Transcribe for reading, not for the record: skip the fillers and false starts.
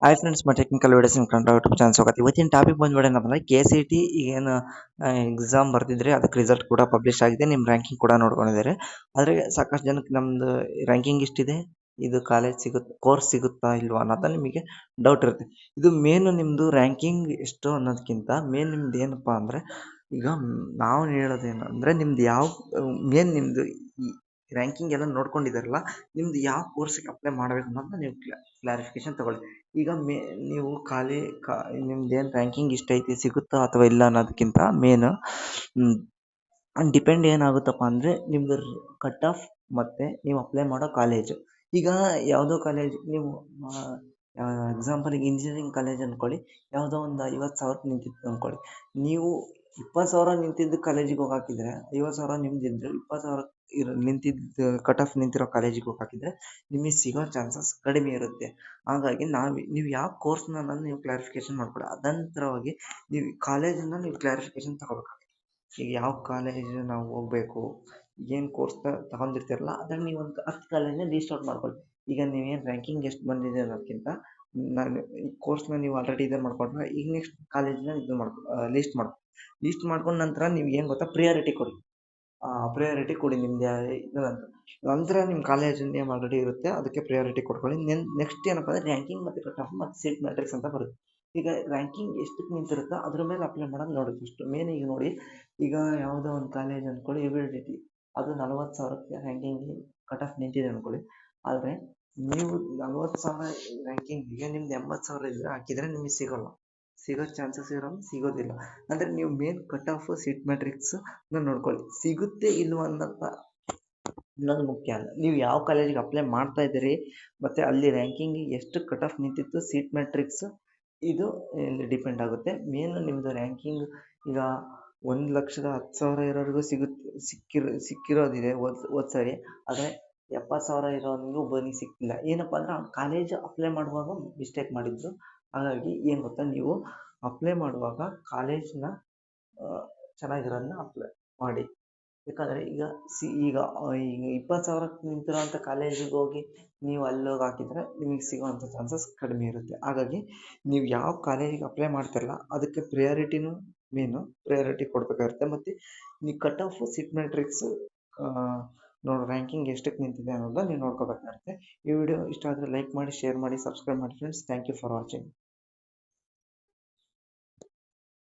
Hi friends, మా technical videos Kannada YouTube channel ಸ್ವಾಗತ. ಇವತ್ತಿನ ಟಾಪಿಕ್ ಬಂದ್ಬಿಟ್ಟು ಏನಪ್ಪ ಅಂದ್ರೆ KCT ಈಗೇನು ಎಕ್ಸಾಮ್ ಬರ್ದಿದ್ರೆ ಅದಕ್ಕೆ ರಿಸಲ್ಟ್ ಕೂಡ ಪಬ್ಲಿಷ್ ಆಗಿದೆ. ನಿಮ್ಮ ರ್ಯಾಂಕಿಂಗ್ ಕೂಡ ನೋಡ್ಕೊಂಡಿದ್ದಾರೆ. ಆದರೆ ಸಾಕಷ್ಟು ಜನಕ್ಕೆ ನಮ್ದು ರ್ಯಾಂಕಿಂಗ್ ಇಷ್ಟಿದೆ, ಇದು ಕಾಲೇಜ್ ಸಿಗುತ್ತೆ, ಕೋರ್ಸ್ ಸಿಗುತ್ತಾ ಇಲ್ವಾ ಅನ್ನೋದು ನಿಮಗೆ ಡೌಟ್ ಇರುತ್ತೆ. ಇದು ಮೇನ್ ನಿಮ್ಮದು ರ್ಯಾಂಕಿಂಗ್ ಎಷ್ಟು ಅನ್ನೋದಕ್ಕಿಂತ ಮೇನ್ ನಿಮ್ದು ಏನಪ್ಪ ಅಂದರೆ ಈಗ ನಾವು ಹೇಳೋದೇನಂದರೆ ನಿಮ್ದು ಯಾವ ಮೇನ್ ನಿಮ್ಮದು ಈ ರ್ಯಾಂಕಿಂಗ್ ಎಲ್ಲ ನೋಡ್ಕೊಂಡಿದ್ದಾರಲ್ಲ, ನಿಮ್ದು ಯಾವ ಕೋರ್ಸಿಗೆ ಅಪ್ಲೈ ಮಾಡಬೇಕು ಅನ್ನೋದನ್ನ ನೀವು ಕ್ಲಾರಿಫಿಕೇಶನ್ ತಗೊಳ್ಳಿ. ಈಗ ನೀವು ಖಾಲಿ ನಿಮ್ದೇನು ರ್ಯಾಂಕಿಂಗ್ ಇಷ್ಟ ಐತಿ ಸಿಗುತ್ತಾ ಅಥವಾ ಇಲ್ಲ ಅನ್ನೋದಕ್ಕಿಂತ ಮೇನ್ ಡಿಪೆಂಡ್ ಏನಾಗುತ್ತಪ್ಪ ಅಂದರೆ ನಿಮ್ದು ಕಟ್ ಆಫ್ ಮತ್ತು ನೀವು ಅಪ್ಲೈ ಮಾಡೋ ಕಾಲೇಜು. ಈಗ ಯಾವುದೋ ಕಾಲೇಜ್ ನೀವು ಎಕ್ಸಾಂಪಲಿಗೆ ಇಂಜಿನಿಯರಿಂಗ್ ಕಾಲೇಜ್ ಅಂದ್ಕೊಳ್ಳಿ, ಯಾವುದೋ ಒಂದು 50,000 ನಿಂತಿತ್ತು ಅಂದ್ಕೊಳ್ಳಿ. ನೀವು 20,000 ನಿಂತಿದ್ದು ಕಾಲೇಜಿಗೆ ಹೋಗಿ ಹಾಕಿದರೆ 50,000 ನಿಮ್ದಿದ್ರೆ 20,000 ನಿಂತಿದ್ದು ಕಟ್ ಆಫ್ ನಿಂತಿರೋ ಕಾಲೇಜಿಗೆ ಹೋಗಿ ಹಾಕಿದರೆ ನಿಮಗೆ ಸಿಗೋ ಚಾನ್ಸಸ್ ಕಡಿಮೆ ಇರುತ್ತೆ. ಹಾಗಾಗಿ ನೀವು ಯಾವ ಕೋರ್ಸ್ನ ಅನ್ನೋದು ನೀವು ಕ್ಲಾರಿಫಿಕೇಶನ್ ಮಾಡ್ಕೊಳ್ಳಿ. ಅದಂತರವಾಗಿ ನೀವು ಕಾಲೇಜನ್ನು ನೀವು ಕ್ಲಾರಿಫಿಕೇಶನ್ ತಗೋಬೇಕಾಗುತ್ತೆ. ಈಗ ಯಾವ ಕಾಲೇಜ್ ನಾವು ಹೋಗಬೇಕು, ಏನು ಕೋರ್ಸ್ ತಗೊಂಡಿರ್ತೀರಲ್ಲ ಅದನ್ನು ನೀವು ಒಂದು 10 ಕಾಲೇಜನ್ನ ಲೀಸ್ಟ್ ಔಟ್ ಮಾಡ್ಕೊಳ್ಳಿ. ಈಗ ನೀವೇನು ರ್ಯಾಂಕಿಂಗ್ ಎಷ್ಟು ಬಂದಿದೆ ಅನ್ನೋದಕ್ಕಿಂತ ನಾನು ಈ ಕೋರ್ಸ್ನ ನೀವು ಆಲ್ರೆಡಿ ಇದನ್ನು ಮಾಡ್ಕೊಂಡ್ರೆ ಈಗ ನೆಕ್ಸ್ಟ್ ಕಾಲೇಜನ್ನ ಇದು ಲೀಸ್ಟ್ ಮಾಡ್ಕೊಂಡ ನಂತರ ನೀವು ಏನು ಗೊತ್ತಾ ಪ್ರಿಯಾರಿಟಿ ಕೊಡಿ. ಪ್ರಿಯಾರಿಟಿ ಕೊಡಿ ನಿಮ್ದು ನಂತರ ನಿಮ್ಮ ಕಾಲೇಜ್ ನೇಮ್ ಆಲ್ರೆಡಿ ಇರುತ್ತೆ, ಅದಕ್ಕೆ ಪ್ರಿಯಾರಿಟಿ ಕೊಟ್ಕೊಳ್ಳಿ. ನೆಕ್ಸ್ಟ್ ಏನಪ್ಪ ಅಂದರೆ ರ್ಯಾಂಕಿಂಗ್ ಮತ್ತು ಕಟ್ ಆಫ್ ಮತ್ತು ಸೀಟ್ ಮ್ಯಾಟ್ರಿಕ್ಸ್ ಅಂತ ಬರುತ್ತೆ. ಈಗ ರ್ಯಾಂಕಿಂಗ್ ಎಷ್ಟಕ್ಕೆ ನಿಂತಿರುತ್ತೋ ಅದ್ರ ಮೇಲೆ ಅಪ್ಲೈ ಮಾಡೋದು ನೋಡಿ ಫಸ್ಟು. ಮೇನ್ ಈಗ ನೋಡಿ, ಈಗ ಯಾವುದೋ ಒಂದು ಕಾಲೇಜ್ ಅಂದ್ಕೊಳ್ಳಿ ಎಬಿಲಿಟಿ, ಅದು 40,000ಕ್ಕೆ ರ್ಯಾಂಕಿಂಗ್ ಕಟ್ ಆಫ್ ನಿಂತಿದೆ ಅಂದ್ಕೊಳ್ಳಿ. ಆದರೆ ನೀವು 40,000 ರ್ಯಾಂಕಿಂಗಿಗೆ ನಿಮ್ದು 80,000 ಇದ್ರೆ ಹಾಕಿದರೆ ನಿಮಗೆ ಸಿಗೋ ಚಾನ್ಸಸ್ ಇರೋದು ಸಿಗೋದಿಲ್ಲ. ಅಂದರೆ ನೀವು ಮೇನ್ ಕಟ್ ಆಫ್ ಸೀಟ್ ಮ್ಯಾಟ್ರಿಕ್ಸ್ನ ನೋಡ್ಕೊಳ್ಳಿ. ಸಿಗುತ್ತೆ ಇಲ್ವ ಅನ್ನೋದು ಮುಖ್ಯ ಅಲ್ಲ. ನೀವು ಯಾವ ಕಾಲೇಜಿಗೆ ಅಪ್ಲೈ ಮಾಡ್ತಾ ಇದ್ದೀರಿ ಮತ್ತು ಅಲ್ಲಿ ರ್ಯಾಂಕಿಂಗ್ ಎಷ್ಟು ಕಟ್ ಆಫ್ ನಿಂತಿತ್ತು ಸೀಟ್ ಮ್ಯಾಟ್ರಿಕ್ಸ್ ಇದು ಇಲ್ಲಿ ಡಿಪೆಂಡ್ ಆಗುತ್ತೆ. ಮೇನ್ ನಿಮ್ಮದು ರ್ಯಾಂಕಿಂಗ್ ಈಗ 1,10,000 ಇರೋರಿಗೂ ಸಿಕ್ಕಿರೋದಿದೆ ಹೋದ ಸರಿ. ಆದರೆ 70,000 ಇರೋನಿಗೂ ಒಬ್ಬನಿಗೆ ಸಿಕ್ಕಿಲ್ಲ. ಏನಪ್ಪ ಅಂದ್ರೆ ಅವ್ನು ಕಾಲೇಜ್ ಅಪ್ಲೈ ಮಾಡುವಾಗ ಮಿಸ್ಟೇಕ್ ಮಾಡಿದ್ರು. ಹಾಗಾಗಿ ಏನು ಗೊತ್ತಾ, ನೀವು ಅಪ್ಲೈ ಮಾಡುವಾಗ ಕಾಲೇಜ್ನ ಚೆನ್ನಾಗಿರೋದನ್ನ ಅಪ್ಲೈ ಮಾಡಿ. ಯಾಕಂದರೆ ಈಗ ಈಗ 20,000ಕ್ಕೆ ನಿಂತಿರೋಂಥ ಕಾಲೇಜಿಗೆ ಹೋಗಿ ನೀವು ಅಲ್ಲೋಗಿ ಹಾಕಿದರೆ ನಿಮಗೆ ಸಿಗೋವಂಥ ಚಾನ್ಸಸ್ ಕಡಿಮೆ ಇರುತ್ತೆ. ಹಾಗಾಗಿ ನೀವು ಯಾವ ಕಾಲೇಜಿಗೆ ಅಪ್ಲೈ ಮಾಡ್ತಿರಲ್ಲ ಅದಕ್ಕೆ ಪ್ರಿಯಾರಿಟಿ ಕೊಡಬೇಕಾಗುತ್ತೆ. ಮತ್ತು ನೀವು cut off seat matrix ranking ಎಷ್ಟಕ್ಕೆ ನಿಂತಿದೆ ಅನ್ನೋದನ್ನ ನೀವು ನೋಡ್ಕೋಬೇಕಾಗುತ್ತೆ. ಈ ವಿಡಿಯೋ ಇಷ್ಟ ಆದರೆ ಲೈಕ್ ಮಾಡಿ, ಶೇರ್ ಮಾಡಿ, ಸಬ್ಸ್ಕ್ರೈಬ್ ಮಾಡಿ friends. Thank you for watching.